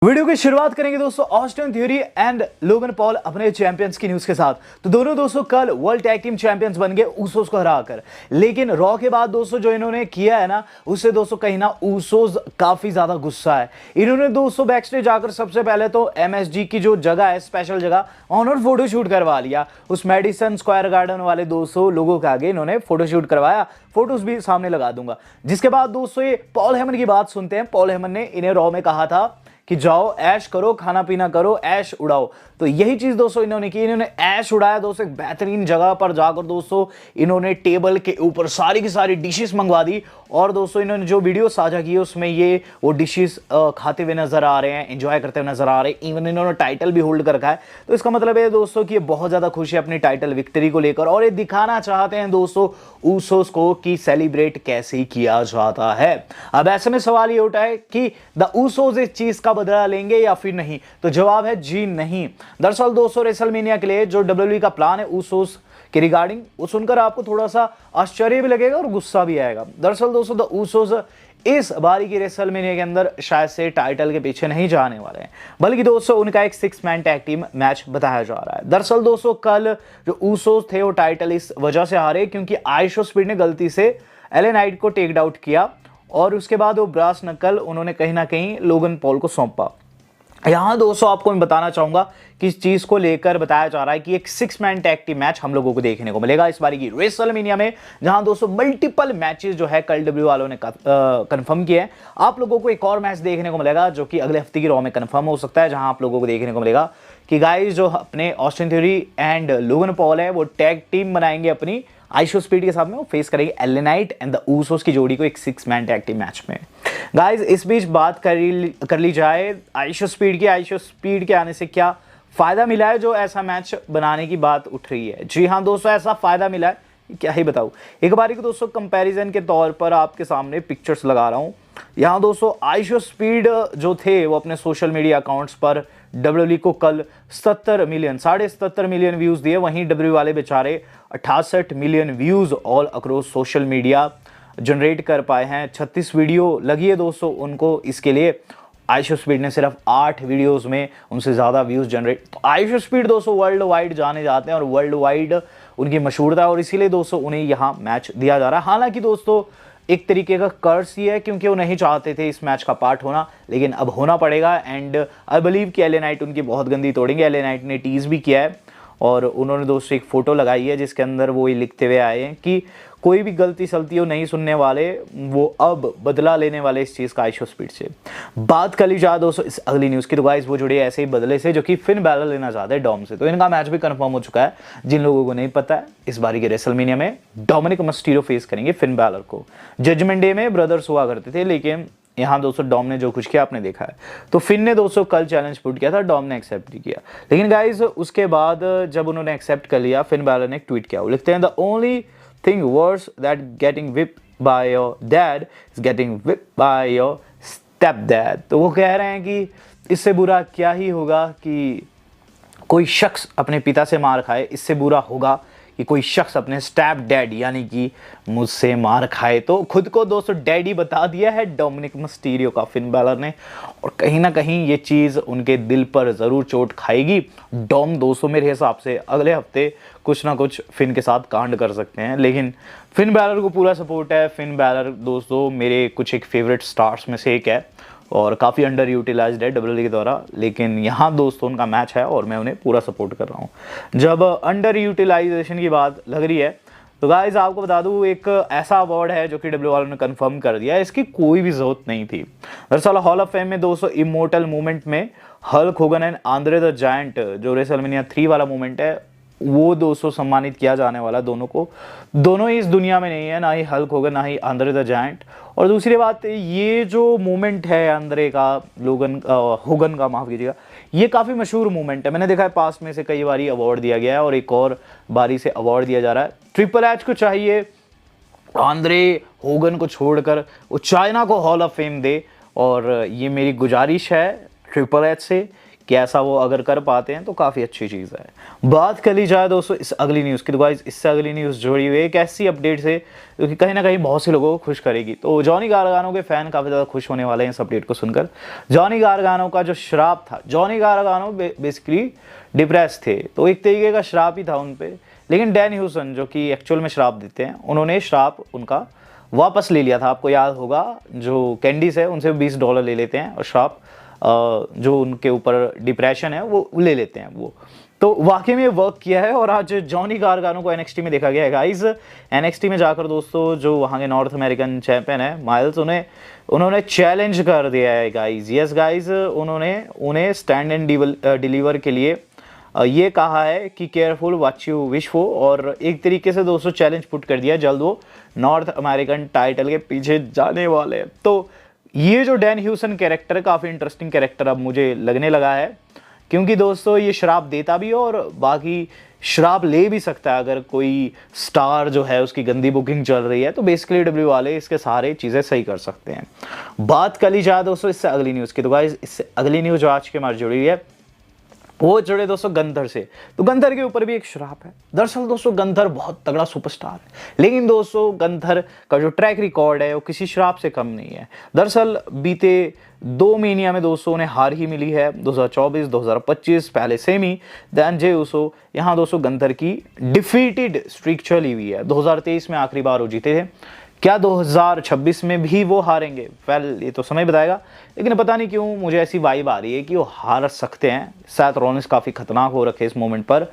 Video की शुरुआत करेंगे दोस्तों Austin theory and Logan Paul अपने चैंपियंस की न्यूज के साथ। तो दोनों दोस्तों कल वर्ल्ड टैग टीम चैंपियंस बन गए ऊसोस को हराकर। लेकिन रॉ के बाद दोस्तों जो इन्होंने किया है ना, उससे दोस्तों कहीं ना ऊसोस काफी ज्यादा गुस्सा है। इन्होंने दोस्तों बैकस्टेज जाकर सबसे पहले तो एमएसजी की जो जगह है, स्पेशल जगह, ऑनर फोटोशूट करवा लिया। उस मेडिसन स्क्वायर गार्डन वाले 200 लोगों के आगे इन्होंने फोटोशूट करवाया। फोटोज भी सामने लगा दूंगा। जिसके बाद दोस्तों ये पॉल हेमन की बात सुनते हैं। पॉल हेमन ने इन्हें रॉ में कहा था कि जाओ ऐश करो, खाना पीना करो, ऐश उड़ाओ। तो यही चीज दोस्तों इन्होंने की। इन्होंने ऐश उड़ाया दोस्तों। एक बेहतरीन जगह पर जाकर दोस्तों इन्होंने टेबल के ऊपर सारी की सारी डिशेस मंगवा दी। और दोस्तों इन्होंने जो वीडियो साझा की है उसमें ये वो डिशेस खाते हुए नजर आ रहे हैं, एंजॉय करते हुए नजर आ रहे हैं। इवन इन्होंने टाइटल भी होल्ड कर रखा है। तो इसका मतलब है दोस्तों कि ये बहुत ज्यादा खुश है अपनी टाइटल विक्ट्री को लेकर, और ये दिखाना चाहते हैं दोस्तों ऊसोस को कि सेलिब्रेट कैसे किया जाता है। अब ऐसे में सवाल ये उठा है कि द ऊसोस इस चीज का बदला लेंगे या फिर नहीं। तो जवाब है जी नहीं। दरअसल दोस्तों रेसलमेनिया के लिए जो डब्ल्यूडब्ल्यूई का प्लान है ऊसोस के रिगार्डिंग, वो सुनकर आपको थोड़ा सा आश्चर्य भी लगेगा और गुस्सा भी आएगा। दरअसल दोस्तों द ऊसोस इस बारी की रेसलमेनिया के अंदर शायद से टाइटल के पीछे नहीं जाने वाले हैं, बल्कि दोस्तों उनका एक 6 मैन टैग टीम मैच बताया जा रहा है। दरअसल दोस्तों कल जो ऊसोस थे वो टाइटल इस वजह से हारे क्योंकि आइशो स्पीड ने गलती से एले नाइट को टेक आउट किया, और उसके बाद वो ब्रास नकल उन्होंने कहीं ना कहीं लोगन पॉल को सौंपा। यहां दोस्तों आपको मैं बताना चाहूंगा कि इस चीज को लेकर बताया जा रहा है कि एक 6 मैन टैग टीम मैच हम लोगों को देखने को मिलेगा इस बारी की रेसलमेनिया में, जहां दोस्तों मल्टीपल मैचेस जो है कल डब्ल्यू वालों ने कंफर्म किए हैं। आप लोगों को एक और मैच देखने को मिलेगा जो कि अगले हफ्ते की रॉ में कंफर्म हो सकता है, जहां आप लोगों को देखने को मिलेगा कि गाइस जो अपने Austin theory and Logan Paul है वो टैग टीम बनाएंगे अपनी आइशो स्पीड के साथ में। वो फेस करेंगे LA Knight and the Usos की जोड़ी को एक 6 मैन टैग टीम मैच में। गाइस इस बीच बात कर ली जाए आइशो स्पीड के आने से क्या फायदा मिला है जो ऐसा मैच बनाने की बात उठ रही है। जी हाँ दोस्तों, ऐसा फायदा मिला है, क्या ही बताऊं। एक बारी को दोस्तों कंपैरिजन के तौर पर आपके सामने पिक्चर्स लगा रहा हूं। यहां दोस्तों आइशो स्पीड जो थे वो अपने सोशल मीडिया अकाउंट्स पर डब्ल्यूडब्ल्यूई को कल 77 मिलियन व्यूज दिए। वहीं डब्ल्यू वाले बेचारे 68 million views all across social media generate कर पाए हैं। 36 वीडियो लगी है दोस्तों उनको इसके लिए। आइशो स्पीड ने सिर्फ 8 वीडियोस में उनसे ज़्यादा व्यूज़ जनरेट। तो आइशो स्पीड दोस्तों वर्ल्ड वाइड जाने जाते हैं और वर्ल्ड वाइड उनकी मशहूरता है, और इसीलिए दोस्तों उन्हें यहाँ मैच दिया जा रहा है। हालांकि दोस्तों एक तरीके का कर्स ही है क्योंकि वो नहीं चाहते थे इस मैच का पार्ट होना, लेकिन अब होना पड़ेगा। एंड आई बिलीव कि एले नाइट उनकी बहुत गंदी तोड़ेंगे। एले नाइट ने टीज भी किया है और उन्होंने दोस्तों एक फ़ोटो लगाई है जिसके अंदर वो ये लिखते हुए आए हैं कि कोई भी गलती सलती वो नहीं सुनने वाले, वो अब बदला लेने वाले इस चीज़ का आइशो स्पीड से। बात कर ली जाए दोस्तों इस अगली न्यूज़ की, तो गाइस वो जुड़े ऐसे ही बदले से जो कि फिन बैलर लेना चाहते हैं डॉम से। तो इनका मैच भी कंफर्म हो चुका है। जिन लोगों को नहीं पता है, इस बारी के रेसलमेनिया में डोमिनिक मिस्टीरियो फेस करेंगे फिन बैलर को। जजमेंट डे में ब्रदर्स हुआ करते थे, लेकिन यहाँ दोस्तों डॉम ने जो कुछ किया आपने देखा है। तो फिन ने दोस्तों कल चैलेंज पुट किया था, डॉम ने एक्सेप्ट नहीं किया। लेकिन गाइस उसके बाद जब उन्होंने एक्सेप्ट कर लिया, फिन बैलर ने एक ट्वीट किया। वो लिखते हैं the only thing worse that getting whipped by your dad is getting whipped by your step dad. तो वो कह रहे हैं कि इससे बुरा क्या ही होगा कि कोई शख्स अपने पिता से मार खाए, इससे बुरा होगा कि कोई शख्स अपने स्टेप डैड यानी कि मुझसे मार खाए। तो खुद को दोस्तों डैडी बता दिया है डोमिनिक मिस्टीरियो का फिन बैलर ने, और कहीं ना कहीं ये चीज़ उनके दिल पर ज़रूर चोट खाएगी। डॉम दोस्तों मेरे हिसाब से अगले हफ्ते कुछ ना कुछ फिन के साथ कांड कर सकते हैं, लेकिन फिन बैलर को पूरा सपोर्ट है। फिन बैलर दोस्तों मेरे कुछ एक फेवरेट स्टार्स में से एक है और काफ़ी अंडर यूटिलाइज्ड है डब्ल्यूडब्ल्यूई के द्वारा, लेकिन यहाँ दोस्तों उनका मैच है और मैं उन्हें पूरा सपोर्ट कर रहा हूँ। जब अंडर यूटिलाइजेशन की बात लग रही है तो गाइस आपको बता दूँ एक ऐसा अवार्ड है जो कि डब्ल्यू वालों ने कंफर्म कर दिया है। इसकी कोई भी जरूरत नहीं थी। दरअसल हॉल ऑफ फेम में दोस्तों इमोर्टल मूवमेंट में Hulk Hogan and Andre the giant, जो रेसलमेनिया 3 वाला मूवमेंट है, वो दोस्तों सम्मानित किया जाने वाला। दोनों को, दोनों ही इस दुनिया में नहीं है, ना ही हल्क होगन ना ही आंद्रे द जायंट। और दूसरी बात, ये जो मूवमेंट है आंद्रे का, होगन का माफ कीजिएगा, ये काफ़ी मशहूर मूवमेंट है। मैंने देखा है पास में से कई बारी अवार्ड दिया गया है और एक और बारी से अवार्ड दिया जा रहा है। ट्रिपल एच को चाहिए आंद्रे होगन को छोड़कर वो चाइना को हॉल ऑफ फेम दे, और ये मेरी गुजारिश है ट्रिपल एच से कि ऐसा वो अगर कर पाते हैं तो काफ़ी अच्छी चीज़ है। बात कर ली जाए दोस्तों इस अगली न्यूज़ की, तो गाइस इससे अगली न्यूज़ जुड़ी हुई है एक ऐसी अपडेट से जो कि कहीं ना कहीं बहुत से लोगों को खुश करेगी। तो जॉनी गारगानो के फैन काफ़ी ज़्यादा खुश होने वाले हैं इस अपडेट को सुनकर। जॉनी गारगानो का जो श्राप था, जॉनी गारगानो बेसिकली डिप्रेस थे, तो एक तरीके का श्राप ही था उन पर, लेकिन डैन ह्यूसन जो कि एक्चुअल में श्राप देते हैं, उन्होंने श्राप उनका वापस ले लिया था। आपको याद होगा जो कैंडीज है उनसे $20 ले लेते हैं और श्राप जो उनके ऊपर डिप्रेशन है वो ले लेते हैं वो। तो वाकई में वर्क किया है और आज जॉनी गारगानो को NXT में देखा गया है गाइस। NXT में जाकर दोस्तों जो वहाँ के नॉर्थ अमेरिकन चैंपियन है माइल्स, उन्होंने चैलेंज कर दिया है गाइस। यस गाइस, उन्होंने उन्हें स्टैंड एंड डिलीवर के लिए ये कहा है कि careful what you wish for, और एक तरीके से दोस्तों चैलेंज पुट कर दिया, जल्द वो नॉर्थ अमेरिकन टाइटल के पीछे जाने वाले हैं। तो ये जो डैन ह्यूसन कैरेक्टर है काफ़ी इंटरेस्टिंग कैरेक्टर अब मुझे लगने लगा है, क्योंकि दोस्तों ये श्राप देता भी है और बाकी श्राप ले भी सकता है। अगर कोई स्टार जो है उसकी गंदी बुकिंग चल रही है तो बेसिकली डब्ल्यू वाले इसके सारे चीज़ें सही कर सकते हैं। बात कर ली जाए दोस्तों इससे अगली न्यूज़ की, तो गाइस इससे अगली न्यूज़ जो आज के हमारी जुड़ी है वो जुड़े दोस्तों गंथर से। तो गंथर के ऊपर भी एक श्राप है। दरअसल दोस्तों गंथर बहुत तगड़ा सुपरस्टार है, लेकिन दोस्तों गंथर का जो ट्रैक रिकॉर्ड है वो किसी श्राप से कम नहीं है। दरअसल बीते 2 महीनिया में दोस्तों उन्हें हार ही मिली है, 2024, 2025 पहले सेमी, देन जे उसो। यहाँ दोस्तों गंथर की डिफीटेड स्ट्रीक चली हुई है। 2023 में आखिरी बार वो जीते थे, क्या 2026 में भी वो हारेंगे? वेल ये तो समय बताएगा, लेकिन पता नहीं क्यों मुझे ऐसी वाइब आ रही है कि वो हार सकते हैं। सेथ रॉलिंस काफ़ी खतरनाक हो रखे इस मोमेंट पर,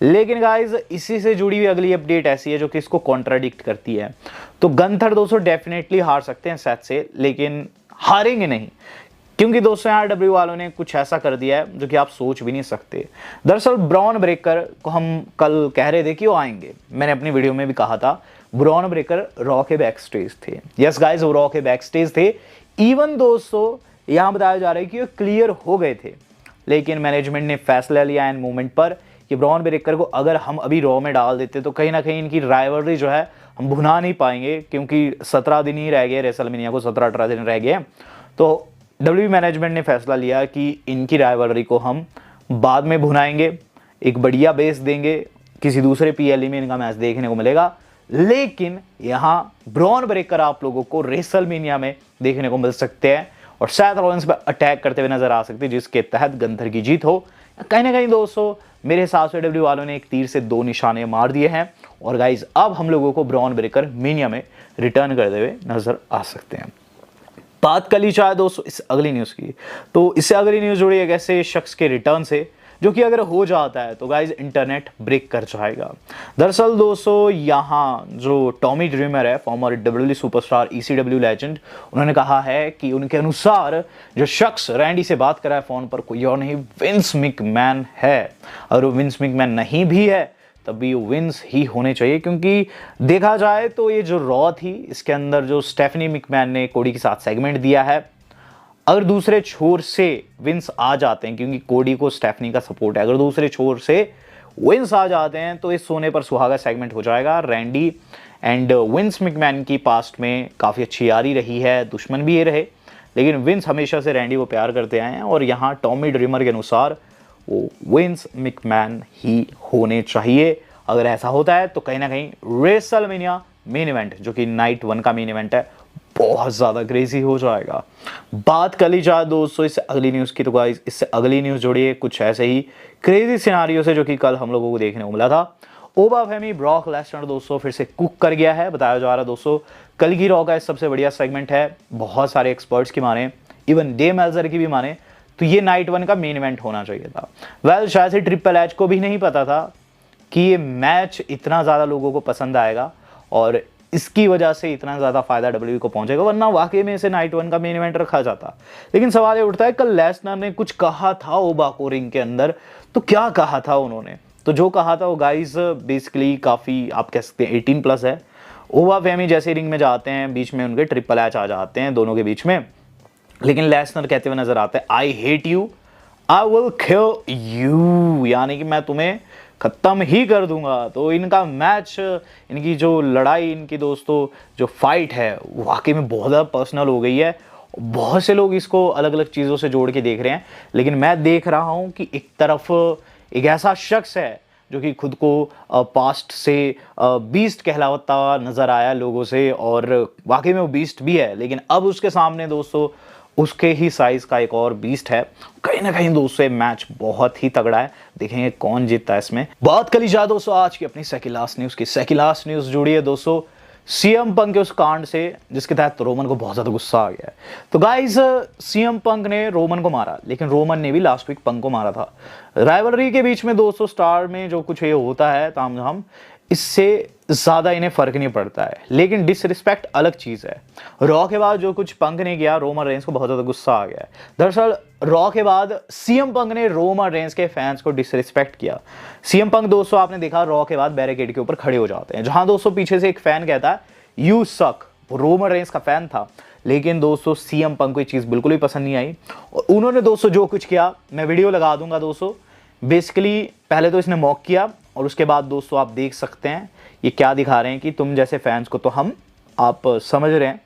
लेकिन गाइज इसी से जुड़ी हुई अगली अपडेट ऐसी है जो कि इसको कॉन्ट्राडिक्ट करती है। तो गंथर दोस्तों डेफिनेटली हार सकते हैं सेथ से, लेकिन हारेंगे नहीं, क्योंकि दोस्तों यहाँ डब्ल्यू वालों ने कुछ ऐसा कर दिया है जो कि आप सोच भी नहीं सकते। दरअसल ब्रॉन ब्रेकर को हम कल कह रहे थे कि वो आएंगे, मैंने अपनी वीडियो में भी कहा था। ब्रॉन ब्रेकर रॉ के बैक स्टेज थे। यस गाइस, वो रॉ के बैक स्टेज थे। इवन दोस्तों यहाँ बताया जा रहा है कि वो क्लियर हो गए थे, लेकिन मैनेजमेंट ने फैसला लिया इन मोमेंट पर कि ब्रॉन ब्रेकर को अगर हम अभी रॉ में डाल देते तो कहीं ना कहीं इनकी राइवलरी जो है हम भुना नहीं पाएंगे, क्योंकि 17 दिन ही रह गए रेसलमेनिया को, 17-18 दिन रह गए। तो डब्ल्यू मैनेजमेंट ने फैसला लिया कि इनकी राइवलरी को हम बाद में भुनाएंगे, एक बढ़िया बेस देंगे, किसी दूसरे PLE में इनका मैच देखने को मिलेगा, लेकिन यहाँ ब्रॉन ब्रेकर आप लोगों को रेसलमेनिया में देखने को मिल सकते हैं और सेथ रॉलिंस पर अटैक करते हुए नजर आ सकते हैं, जिसके तहत गंथर की जीत हो। कहीं ना कहीं दोस्तों मेरे हिसाब से डब्ल्यू वालों ने एक तीर से 2 निशाने मार दिए हैं, और गाइज अब हम लोगों को ब्रॉन ब्रेकर मेनिया में रिटर्न करते हुए नजर आ सकते हैं। बात कर ली जाए दोस्तों इस अगली न्यूज़ की, तो इससे अगली न्यूज़ जुड़ी है एक ऐसे शख्स के रिटर्न से जो कि अगर हो जाता है तो गाइज इंटरनेट ब्रेक कर जाएगा। दरअसल दोस्तों यहाँ जो टॉमी ड्रीमर है, farmer WWE superstar, ECW legend, उन्होंने कहा है कि उनके अनुसार जो शख्स रैंडी से बात कर रहा है फ़ोन पर कोई और नहीं, विंस मैकमैन है। और वो विंस मैकमैन नहीं भी है तब भी विंस ही होने चाहिए, क्योंकि देखा जाए तो ये जो रॉ थी इसके अंदर जो स्टेफनी मैकमैन ने कोडी के साथ सेगमेंट दिया है, अगर दूसरे छोर से विंस आ जाते हैं, क्योंकि कोडी को स्टेफनी का सपोर्ट है, अगर दूसरे छोर से विंस आ जाते हैं तो इस सोने पर सुहागा सेगमेंट हो जाएगा। रैंडी एंड विंस मैकमैन की पास्ट में काफ़ी अच्छी यारी रही है, दुश्मन भी ये रहे, लेकिन विंस हमेशा से रैंडी को प्यार करते आए हैं, और यहाँ टॉमी ड्रीमर के अनुसार वो विंस मैकमैन ही होने चाहिए। अगर ऐसा होता है तो कहीं ना कहीं रेसलमेनिया मेन इवेंट, जो कि नाइट 1 का मेन इवेंट है, बहुत ज़्यादा क्रेजी हो जाएगा। बात कर ली जाए दोस्तों इससे अगली न्यूज़ की, तो गाइस इससे अगली न्यूज़ जोड़ी है कुछ ऐसे ही क्रेजी सिनारियो से जो कि कल हम लोगों को देखने को मिला था। ओबा फेमी ब्रॉक लेसनर दोस्तों फिर से कुक कर गया है। बताया जा रहा है दोस्तों कल की रॉ का सबसे बढ़िया सेगमेंट है, बहुत सारे एक्सपर्ट्स की माने, इवन डे मेल्जर की भी माने, तो ये नाइट 1 का मेन इवेंट होना चाहिए था। वेल शायद से ट्रिपल एच को भी नहीं पता था कि ये मैच इतना ज़्यादा लोगों को पसंद आएगा और इसकी वजह से इतना ज़्यादा फायदा डब्ल्यू को पहुंचेगा, वरना वाकई में इसे नाइट 1 का मेन इवेंट रखा जाता। लेकिन सवाल ये उठता है, कल लेसनर ने कुछ कहा था ओबा को रिंग के अंदर, तो क्या कहा था उन्होंने? तो जो कहा था वो गाइस बेसिकली काफ़ी आप कह सकते हैं 18+ है। ओबा फेमी जैसे रिंग में जाते हैं, बीच में उनके ट्रिपल एच आ जाते हैं दोनों के बीच में, लेकिन लेसनर कहते हुए नजर आते हैं, I hate you, I will kill you, यानी कि मैं तुम्हें खत्म ही कर दूंगा। तो इनका मैच, इनकी जो लड़ाई, इनकी दोस्तों जो फाइट है वाकई में बहुत ज़्यादा पर्सनल हो गई है, बहुत से लोग इसको अलग अलग चीज़ों से जोड़ के देख रहे हैं, लेकिन मैं देख रहा हूं कि एक तरफ एक ऐसा शख्स है जो कि खुद को पास्ट से बीस्ट कहलाता नजर आया लोगों से, और वाकई में वो बीस्ट भी है, लेकिन अब उसके सामने दोस्तों उसके ही साइज का एक और बीस्ट है। कहीं ना कहीं दोस्तों मैच बहुत ही तगड़ा है, देखेंगे कौन जीतता है इसमें। बात कर ली जाए दोस्तों आज की अपनी सेकिलास न्यूज की। सेकिलास न्यूज जुड़ी है दोस्तों सीएम पंक के उस कांड से जिसके तहत रोमन को बहुत ज्यादा गुस्सा आ गया है। तो गाइस सीएम पंक ने रोमन को मारा, लेकिन रोमन ने भी लास्ट वीक पंक को मारा था। राइवलरी के बीच में दोस्तों स्टार में जो कुछ ये होता है तामझाम, इससे ज्यादा इन्हें फर्क नहीं पड़ता है, लेकिन डिसरिस्पेक्ट अलग चीज है। रॉ के बाद जो कुछ पंक ने किया, रोमन रेंस को बहुत ज्यादा गुस्सा आ गया है। दरअसल रॉ के बाद सीएम पंक ने रोमन रेंस के फैंस को डिसरिस्पेक्ट किया। सीएम पंक दोस्तों आपने देखा रॉ के बाद बैरिकेड के ऊपर खड़े हो जाते हैं, जहां दोस्तों पीछे से एक फैन कहता है यू सक। वो रोमन रेंस का फैन था, लेकिन दोस्तों सीएम पंक को ये चीज बिल्कुल भी पसंद नहीं आई और उन्होंने दोस्तों जो कुछ किया, मैं वीडियो लगा दूंगा दोस्तों। बेसिकली पहले तो इसने मॉक किया और उसके बाद दोस्तों आप देख सकते हैं ये क्या दिखा रहे हैं कि तुम जैसे फैंस को तो हम आप समझ रहे हैं।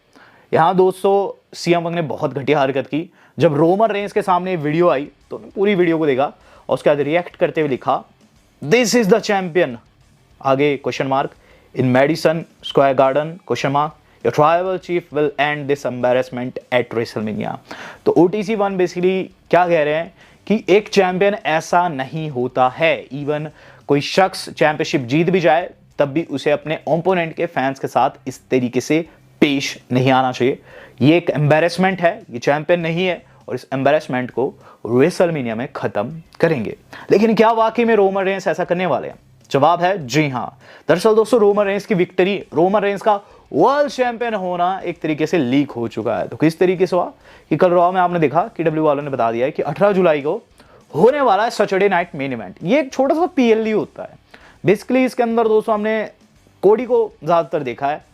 यहाँ दोस्तों सीएम पंक ने बहुत घटिया हरकत की। जब रोमन रेंस के सामने वीडियो आई तो पूरी वीडियो को देखा और उसके बाद रिएक्ट करते हुए लिखा दिस इज द चैंपियन, आगे question mark, in Madison Square garden question mark, your tribal chief will and this embarrassment eight WrestleMania. तो OTC 1 बेसिकली क्या कह रहे हैं कि एक चैंपियन ऐसा नहीं होता है, इवन कोई शख्स चैंपियनशिप जीत भी जाए तब भी उसे अपने ओपोनेंट के फैंस के साथ इस तरीके से पेश नहीं आना चाहिए। ये एक एम्बैरेसमेंट है, ये चैंपियन नहीं है और इस एम्बैरेसमेंट को रेसलमेनिया में खत्म करेंगे। लेकिन क्या वाकई में रोमन रेंस ऐसा करने वाले हैं? जवाब है जी हां। दरअसल दोस्तों रोमन रेंस की विक्ट्री, रोमन रेंस का वर्ल्ड चैंपियन होना एक तरीके से लीक हो चुका है। तो किस तरीके से हुआ कि कल रॉ में आपने देखा कि डब्ल्यू वालों ने बता दिया है कि 18 जुलाई को होने वाला है सैटरडे नाइट मेन इवेंट। ये एक छोटा सा PLE होता है बेसिकली। इसके अंदर दोस्तों हमने कोडी को ज्यादातर देखा है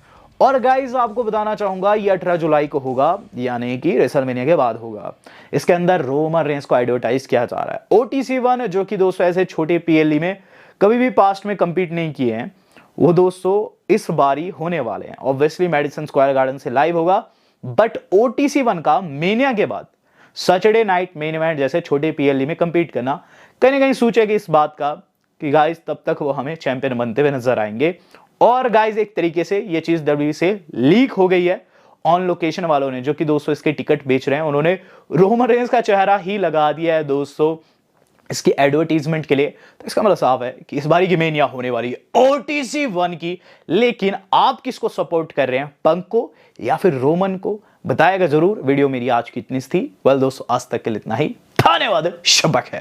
और गाइज आपको बताना चाहूंगा ये 18 जुलाई को होगा, यानी कि रेसलमेनिया के बाद होगा। इसके अंदर रोमन रेंस को एडवर्टाइज किया जा रहा है। OTC 1 जो कि दोस्तों ऐसे छोटे PLE में कभी भी पास्ट में कंपीट नहीं किए हैं, वो दोस्तों इस बारी होने वाले हैं। ऑब्वियसली मेडिसन स्क्वायर गार्डन से लाइव होगा, बट OTC 1 का मेनिया के बाद सैटरडे नाइट मेन इवेंट जैसे छोटे PLE में कंपीट करना कहीं ना कहीं सोचेगी इस बात का कि गाइस तब तक वो हमें चैंपियन बनते हुए नजर आएंगे। और गाइस एक तरीके से ये चीज WWE से लीक हो गई है। ऑन लोकेशन वालों ने, जो कि दोस्तों इसके टिकट बेच रहे हैं, उन्होंने रोमन रेंस का चेहरा ही लगा दिया है दोस्तों इसकी एडवर्टीजमेंट के लिए। तो इसका मतलब साफ है कि इस बारी की मेनिया होने वाली है OTC 1 की। लेकिन आप किसको सपोर्ट कर रहे हैं, पंक को या फिर रोमन को? बताएगा जरूर। वीडियो मेरी आज की इतनी थी। वेल दोस्तों आज तक के लिए इतना ही। धन्यवाद। शब्बा खैर।